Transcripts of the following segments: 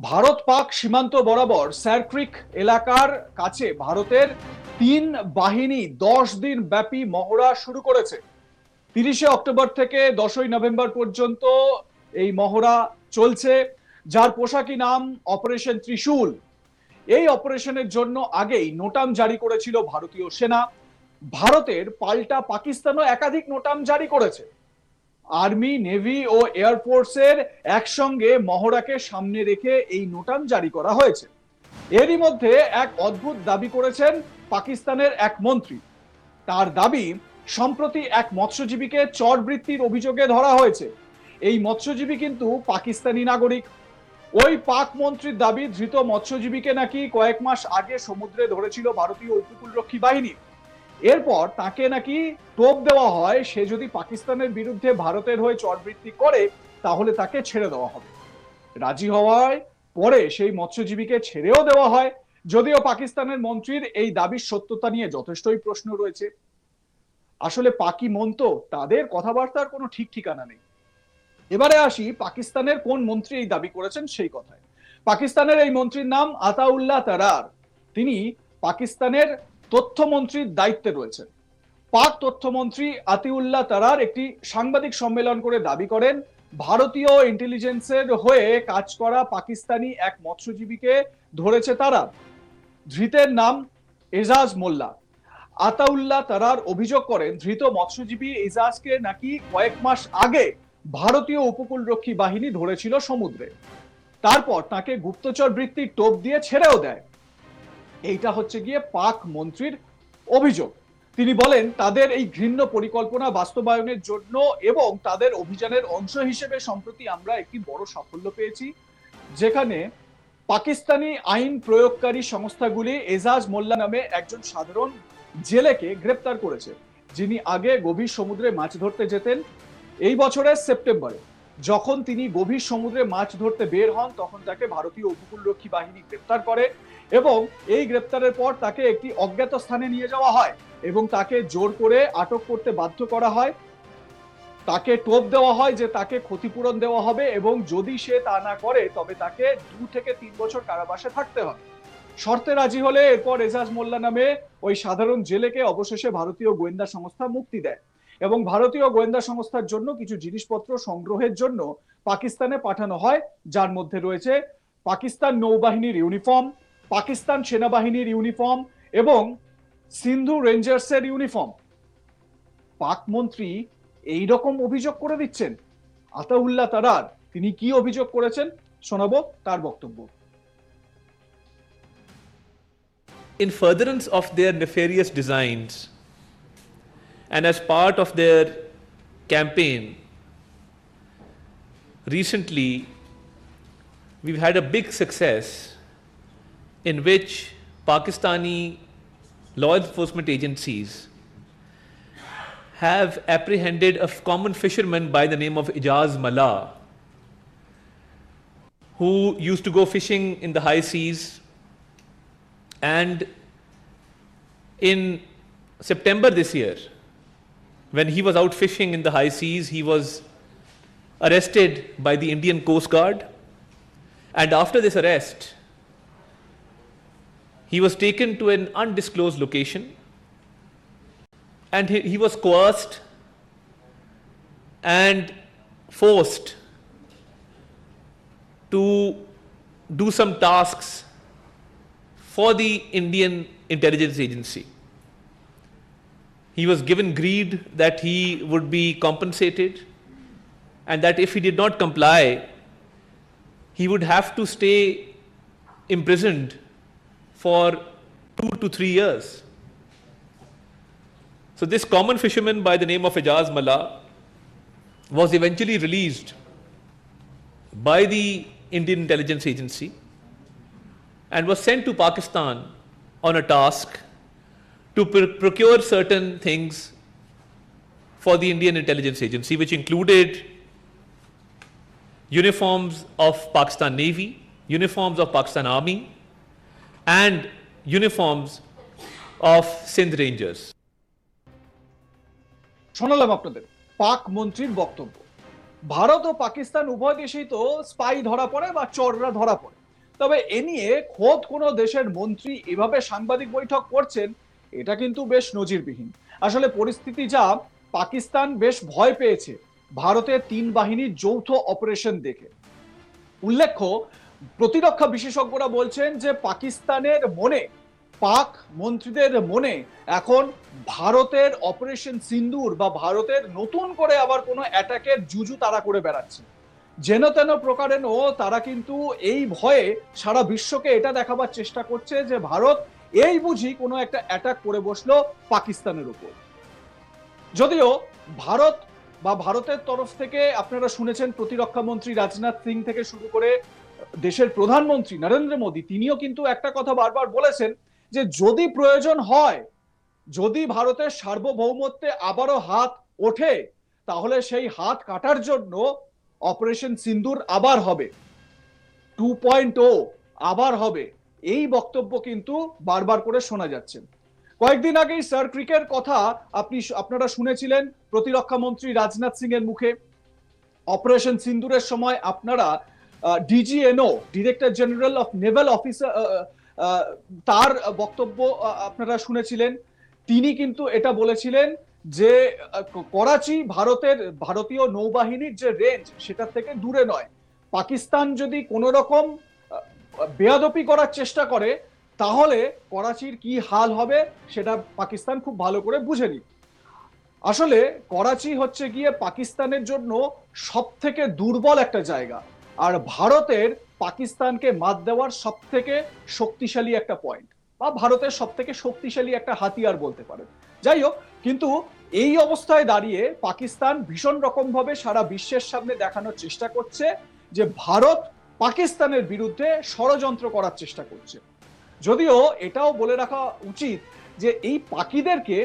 ভারত পাক সীমান্ত বরাবর স্যারক্রিক এলাকার কাছে ভারতের 3 বাহিনী 10 দিন ব্যাপী মহড়া শুরু করেছে। 30শে অক্টোবর থেকে 10ই নভেম্বর পর্যন্ত এই মহড়া চলছে, যার পোশাকি নাম অপারেশন ত্রিশূল। এই অপারেশনের জন্য আগেই নোটাম জারি করেছিল ভারতীয় সেনা। ভারতের পাল্টা পাকিস্তানও একাধিক নোটাম জারি করেছে। আর্মি, নেভি ও এয়ারফোর্সের একসঙ্গে মহড়াকে সামনে রেখে এই নোটাম জারি করা হয়েছে। এরই মধ্যে এক অদ্ভুত দাবি করেছেন পাকিস্তানের এক মন্ত্রী। তার দাবি, সম্প্রতি এক মৎস্যজীবীকে চরবৃত্তির অভিযোগে ধরা হয়েছে। এই মৎস্যজীবী কিন্তু পাকিস্তানি নাগরিক। ওই পাক মন্ত্রীর দাবি, ধৃত মৎস্যজীবীকে নাকি কয়েক মাস আগে সমুদ্রে ধরেছিল ভারতীয় উপকূলরক্ষী বাহিনী। এরপর তাকে নাকি টোপ দেওয়া হয়, সে যদি পাকিস্তানের বিরুদ্ধে ভারতের হয়ে চরবৃত্তি করে তাহলে তাকে ছেড়ে দেওয়া হবে। রাজি হওয়ায় পরে সেই মৎস্যজীবীকে ছেড়েও দেওয়া হয়। যদিও পাকিস্তানের মন্ত্রীর এই দাবির সত্যতা নিয়ে যথেষ্টই প্রশ্ন রয়েছে। আসলে পাকি মন্ত, তাদের কথাবার্তার কোনো ঠিক ঠিকানা নেই। এবারে আসি পাকিস্তানের কোন মন্ত্রী এই দাবি করেছেন সেই কথায়। পাকিস্তানের এই মন্ত্রীর নাম আতাউল্লাহ তারার। তিনি পাকিস্তানের তথ্যমন্ত্রীর দায়িত্বে রয়েছেন। পাক তথ্যমন্ত্রী আতিউল্লাহ তারার একটি সাংবাদিক সম্মেলন করে দাবি করেন, ভারতীয় ইন্টেলিজেন্সের হয়ে কাজ করা পাকিস্তানি এক মৎস্যজীবীকে ধরেছে তারা। ধৃতের নাম এজাজ মোল্লা। আতাউল্লাহ তারার অভিযোগ করেন, ধৃত মৎস্যজীবী এজাজকে নাকি কয়েক মাস আগে ভারতীয় উপকূলরক্ষী বাহিনী ধরেছিল সমুদ্রে। তারপর তাকে গুপ্তচর বৃত্তির টোপ দিয়ে ছেড়েও দেয়। এইটা হচ্ছে গিয়ে পাক মন্ত্রীর অভিযোগ। তিনি বলেন, তাদের এই ঘৃণ্য পরিকল্পনা বাস্তবায়নের জন্য এবং তাদের অভিযানের অংশ হিসেবে সম্প্রতি আমরা একটি বড় সাফল্য পেয়েছি, যেখানে পাকিস্তানি আইন প্রয়োগকারী সংস্থাগুলি এজাজ মোল্লা নামে একজন সাধারণ জেলেকে গ্রেপ্তার করেছে, যিনি আগে গভীর সমুদ্রে মাছ ধরতে যেতেন। এই বছরের সেপ্টেম্বরে যখন তিনি গভীর সমুদ্রে মাছ ধরতে বের হন, তখন তাকে ভারতীয় উপকূলরক্ষী বাহিনী গ্রেপ্তার করে এবং এই গ্রেপ্তারের পর তাকে একটি অজ্ঞাত স্থানে নিয়ে যাওয়া হয় এবং তাকে জোর করে আটক করতে বাধ্য করা হয়। তাকে টোপ দেওয়া হয় যে তাকে ক্ষতিপূরণ দেওয়া হবে এবং যদি সে তা না করে তবে তাকে 2 থেকে 3 বছর কারাবাসে থাকতে হবে। শর্তে রাজি হলে এরপর এজাজ মোল্লা নামে ওই সাধারণ জেলেকে অবশেষে ভারতীয় গোয়েন্দা সংস্থা মুক্তি দেয় এবং ভারতীয় গোয়েন্দা সংস্থার জন্য কিছু জিনিসপত্র সংগ্রহের জন্য পাকিস্তানে পাঠানো হয়, যার মধ্যে রয়েছে পাকিস্তান নৌবাহিনীর ইউনিফর্ম, পাকিস্তান সেনাবাহিনীর ইউনিফর্ম এবং সিন্ধু রেঞ্জার্সের ইউনিফর্ম। পাক মন্ত্রী এই রকম অভিযোগ করে দিচ্ছেন। আতাউল্লাহ তারার তিনি কি অভিযোগ করেছেন শোনাবো তার বক্তব্য। In furtherance of their nefarious designs and as part of their campaign, recently we've had a big success in which Pakistani law enforcement agencies have apprehended a common fisherman by the name of Ijaz Mala, who used to go fishing in the high seas. And in September this year, when he was out fishing in the high seas, he was arrested by the Indian Coast Guard. And after this arrest, he was taken to an undisclosed location and he was coerced and forced to do some tasks for the Indian intelligence agency. He was given greed that he would be compensated and that if he did not comply, he would have to stay imprisoned for 2 to 3 years. So this common fisherman by the name of Ijaz Mala was eventually released by the Indian intelligence agency and was sent to Pakistan on a task to procure certain things for the Indian intelligence agency, which included uniforms of Pakistan Navy, uniforms of Pakistan Army, and uniforms of Sindh Rangers. শোনালাম আপনাদের পাক মন্ত্রীর বক্তব্য। ভারত ও পাকিস্তান উভয় দেশেই তো spy ধরা পড়ে বা চোররা ধরা পড়ে। তবে এ নিয়ে খোদ কোনো দেশের মন্ত্রী এভাবে সাংবাদিক বৈঠক করছেন, এটা কিন্তু বেশ নজিরবিহীন। আসলে পরিস্থিতি যা, পাকিস্তান বেশ ভয় পেয়েছে ভারতের 3 বাহিনীর যৌথ অপারেশন দেখে। উল্লেখ্য, প্রতিরক্ষা বিশেষজ্ঞরা বলছেন যে পাকিস্তানের মনে, পাক মন্ত্রীদের মনে এখন ভারতের অপারেশন সিন্দুর বা ভারতের নতুন করে আবার কোনো অ্যাটাকের জুজু তারা করে বেড়াচ্ছে। যেন তেন প্রকারেণ তারা কিন্তু এই ভয়ে সারা বিশ্বকে এটা দেখাবার চেষ্টা করছে যে ভারত এই বুঝি কোনো একটা অ্যাটাক করে বসলো পাকিস্তানের উপর। যদিও ভারত বা ভারতের তরফ থেকে আপনারা শুনেছেন প্রতিরক্ষা মন্ত্রী রাজনাথ সিং থেকে শুরু করে দেশের প্রধানমন্ত্রী নরেন্দ্র মোদী, তিনিও কিন্তু একটা কথা বারবার বলেছেন যে যদি প্রয়োজন হয়, যদি ভারতের সার্বভৌমত্বে আবারও হাত ওঠে, তাহলে সেই হাত কাটার জন্য অপারেশন সিন্দুর আবার হবে, 2.0 আবার হবে। এই বক্তব্য কিন্তু বারবার করে শোনা যাচ্ছে। কয়েকদিন আগেই স্যার ক্রিকের কথা আপনারা শুনেছিলেন প্রতিরক্ষা মন্ত্রী রাজনাথ সিং এর মুখে। অপারেশন সিন্দুরের সময় আপনারা DGNO, director general of naval officer, তার বক্তব্য আপনারা শুনেছিলেন। তিনি কিন্তু এটা বলেছিলেন যে করাচি ভারতীয় নৌবাহিনীর যে রেঞ্জ সেটা থেকে দূরে নয়। পাকিস্তান যদি কোনো রকম বেয়াদপি করার চেষ্টা করে, তাহলে করাচির কি হাল হবে সেটা পাকিস্তান খুব ভালো করে বুঝে নি। আসলে করাচি হচ্ছে গিয়ে পাকিস্তানের জন্য সব থেকে দুর্বল একটা জায়গা, আর ভারতের পাকিস্তানকে মাত দেওয়ার সব থেকে শক্তিশালী একটা পয়েন্ট, বা ভারতের সব থেকে শক্তিশালী একটা হাতিয়ার বলতে পারেন। যাই হোক, কিন্তু এই অবস্থায় দাঁড়িয়ে পাকিস্তান ভীষণ রকম ভাবে সারা বিশ্বের সামনে দেখানোর চেষ্টা করছে যে ভারত পাকিস্তানের বিরুদ্ধে ষড়যন্ত্র করার চেষ্টা করছে। যদিও এটাও বলে রাখা উচিত যে এই পাকিদেরকে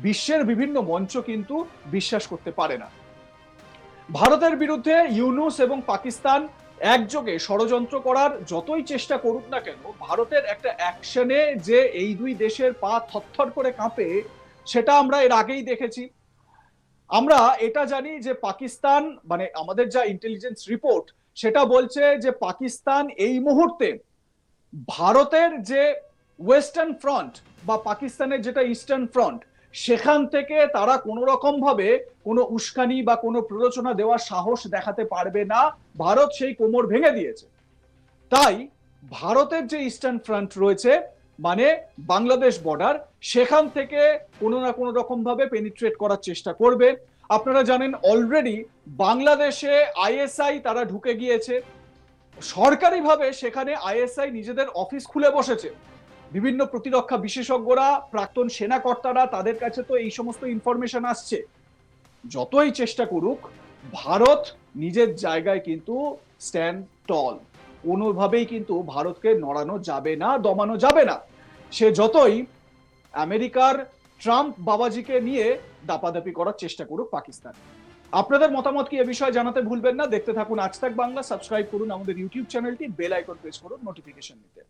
বিশ্বের বিভিন্ন মঞ্চ কিন্তু বিশ্বাস করতে পারে না। ভারতের বিরুদ্ধে ইউনুস এবং পাকিস্তান একযোগে ষড়যন্ত্র করার যতই চেষ্টা করুক না কেন, ভারতের একটা অ্যাকশনে যে এই দুই দেশের পা থরথর করে কাঁপে, সেটা আমরা এর আগেই দেখেছি। আমরা এটা জানি যে পাকিস্তান, মানে আমাদের যা ইন্টেলিজেন্স রিপোর্ট সেটা বলছে যে পাকিস্তান এই মুহূর্তে ভারতের যে ওয়েস্টার্ন ফ্রন্ট বা পাকিস্তানের যেটা ইস্টার্ন ফ্রন্ট, সেখান থেকে তারা কোনো রকম ভাবে কোনো উস্কানি বা কোনো প্ররোচনা দেওয়ার সাহস দেখাতে পারবে না। ভারত সেই কোমর ভেঙে দিয়েছে। তাই ভারতের যে ইস্টার্ন ফ্রন্ট রয়েছে, মানে বাংলাদেশ বর্ডার, সেখান থেকে কোনো না কোনো রকম ভাবে পেনিট্রেট করার চেষ্টা করবে। আপনারা জানেন অলরেডি বাংলাদেশে আইএসআই তারা ঢুকে গিয়েছে, সরকারিভাবে সেখানে আইএসআই নিজেদের অফিস খুলে বসেছে। বিভিন্ন প্রতিরক্ষা বিশেষজ্ঞরা, প্রাক্তন সেনা কর্তারা, তাদের কাছে তো এই সমস্ত ইনফরমেশন আসছে। যতই চেষ্টা করুক, ভারত নিজের জায়গায় কিন্তু স্ট্যান্ড টল, কোনোভাবেই কিন্তু ভারতকে নড়ানো যাবে না, দমানো যাবে না। সে যতই আমেরিকার ট্রাম্প বাবাজিকে নিয়ে দাপাদাপি করার চেষ্টা করুক পাকিস্তান। আপনাদের মতামত কি এ বিষয়ে জানাতে ভুলবেন না। দেখতে থাকুন আজ তাক বাংলা, সাবস্ক্রাইব করুন আমাদের ইউটিউব চ্যানেলটি, বেল আইকন প্রেস করুন নোটিফিকেশন নিতে।